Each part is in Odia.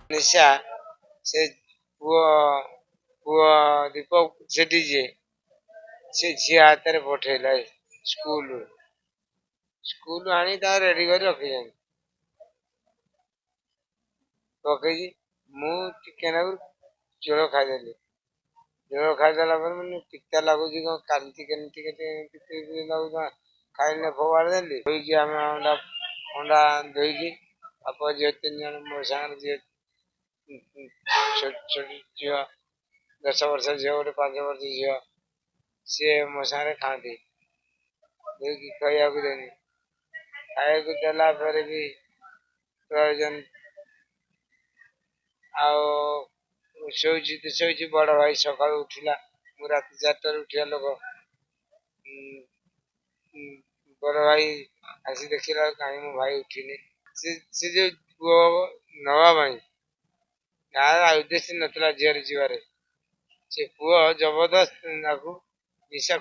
ନିଶା ସେ ପୁଅ ପୁଅ ଦୀପକ ସେଠି ଯିଏ ସେ ଝିଅ ହାତରେ ପଠେଇଲା ସ୍କୁଲ ସ୍କୁଲ ଆଣି ତା ରେଡି କରି ରଖିଛନ୍ତି ପକେଇଛି। ମୁଁ ଟିକେ ନାକୁ ଜୋର ଖାଇଦେଲି। ଜୋର ଖାଇଦେଲା ପରେ ମାନେ ପିତା ଲାଗୁଛି କଣ କାଲିଛି କେମିତି କେତେ ଲାଗୁଛି ଖାଇଲେ ଫୋପାଡ଼ି ଦେଲି। ଧୋଇକି ଆମେ ଅଣ୍ଡା ଅଣ୍ଡା ଧୋଇକି ବାପ ଝିଅ 3 ଜଣ ମୋ ସାଙ୍ଗରେ ଝିଅ ଛୋଟ ଛୋଟ ଝିଅ 10 ବର୍ଷ ଝିଅ ଗୋଟେ 5 ବର୍ଷ ଝିଅ ସିଏ ମୋ ସାଙ୍ଗରେ ଖାଆନ୍ତି। ଧୋଇକି ଖାଇବାକୁ ଦେଲି। ଖାଇବାକୁ ଦେଲା ପରେ ବି ପ୍ରয়োଜନ ଆଉ ଶୋଇଛି ବଡ ଭାଇ ସକାଳୁ ଉଠିଲା। ମୁଁ ରାତି 4ଟାରେ ଉଠିବା ଲୋକ। ବଡ ଭାଇ ଆସି ଦେଖିଲା କାହିଁ ମୋ ଭାଇ ଉଠିନି। ସେ ଯୋଉ ପୁଅ ନବା ପାଇଁ ତାର ଉଦ୍ଦେଶ୍ୟ ନଥିଲା ଝିଅରେ ଯିବାରେ। ସେ ପୁଅ ଜବରଦସ୍ତ ତାକୁ ନିଶା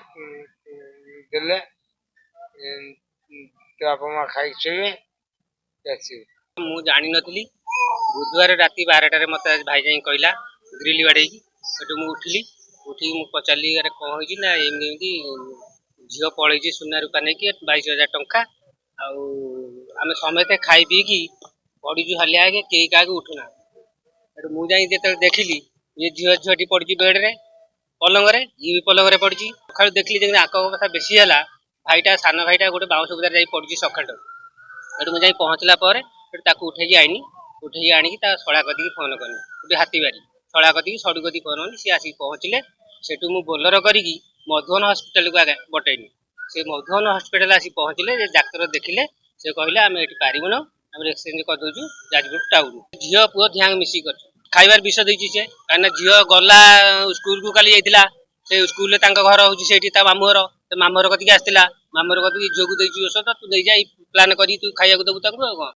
ଦେଲେ ବାପା ମା ଖାଇକି ଶୋଇବେ ଆସିବେ। ମୁଁ ଜାଣିନଥିଲି। ବୁଧବାର ରାତି 12ଟାରେ ମତେ ଭାଇ ଯାଇ କହିଲା ଗ୍ରିଲ ବାଡେଇକି। ସେଠୁ ମୁଁ ଉଠିଲି। ଉଠିକି ମୁଁ ପଚାରିଲି ଆରେ କଣ ହେଇଛି ନା ଏମିତି ଝିଅ ପଳେଇଛି ସୁନା ରୂପା ନେଇକି 22,000 ଟଙ୍କା। ଆଉ ଆମେ ସମସ୍ତେ ଖାଇ ପିଇକି ପଡିଛୁ ହାଲିଆ ହେଇକି କେହି କାହାକୁ ଉଠୁନା। ସେଠୁ ମୁଁ ଯାଇ ଯେତେବେଳେ ଦେଖିଲି ଇଏ ଝିଅଟି ପଡିଛି ବେଡରେ ପଲଙ୍ଗରେ, ଇଏ ବି ପଲଙ୍ଗରେ ପଡିଛି। ସକାଳୁ ଦେଖିଲି ଯେମିତି ଆଙ୍କ କଥା ବେଶୀ ହେଲା। ସାନ ଭାଇଟା ଗୋଟେ ବାଉଁଶ ବୁଦାରେ ଯାଇ ପଡିଛି ସକାଳୁ। ସେଠୁ ମୁଁ ଯାଇ ପହଞ୍ଚିଲା ପରେ ସେଠୁ ତାକୁ ଉଠେଇକି ଆଣିକି ତା ଶଳା କତିକି ଫୋନ କଲି। ସେଠି ହାତୀବାରି ଶଳା କତିକି ସଡୁ କତିକି ଫୋନ କଲି। ସିଏ ଆସିକି ପହଞ୍ଚିଲେ। ସେଠୁ ମୁଁ ବୋଲର କରିକି ମଧୁବନ ହସ୍ପିଟାଲକୁ ପଠେଇଲି। ସେ ମଧୁବନ ହସ୍ପିଟାଲ ଆସି ପହଞ୍ଚିଲେ। ଡାକ୍ତର ଦେଖିଲେ। ସେ କହିଲେ ଆମେ ଏଠି ପାରିବୁନୁ, ଆମେ ଏକ୍ସଚେଞ୍ଜ କରିଦଉଛୁ ଯାଜପୁର ଟାଉନ। ଝିଅ ପୁଅ ଧ୍ୟାନ ମିଶିକି କରିଛୁ। ଖାଇବାର ବିଷ ଦେଇଛି ସେ, କାହିଁକିନା ଝିଅ ଗଲା ସ୍କୁଲକୁ କାଲି ଯାଇଥିଲା। ସେ ସ୍କୁଲରେ ତାଙ୍କ ଘର ହଉଛି ସେଇଠି ତା ମାମୁଁ ଘର। ସେ ମାମୁଁ ଘର କତିକି ଆସିଥିଲା। ମାମୁଁ ଘର କତିକି ଝିଅକୁ ଦେଇଛୁ ଔଷଧ ତୁ ନେଇଯା ପ୍ଲାନ୍ କରିକି ତୁ ଖାଇବାକୁ ଦବୁ ତାଙ୍କୁ ଆଉ କଣ।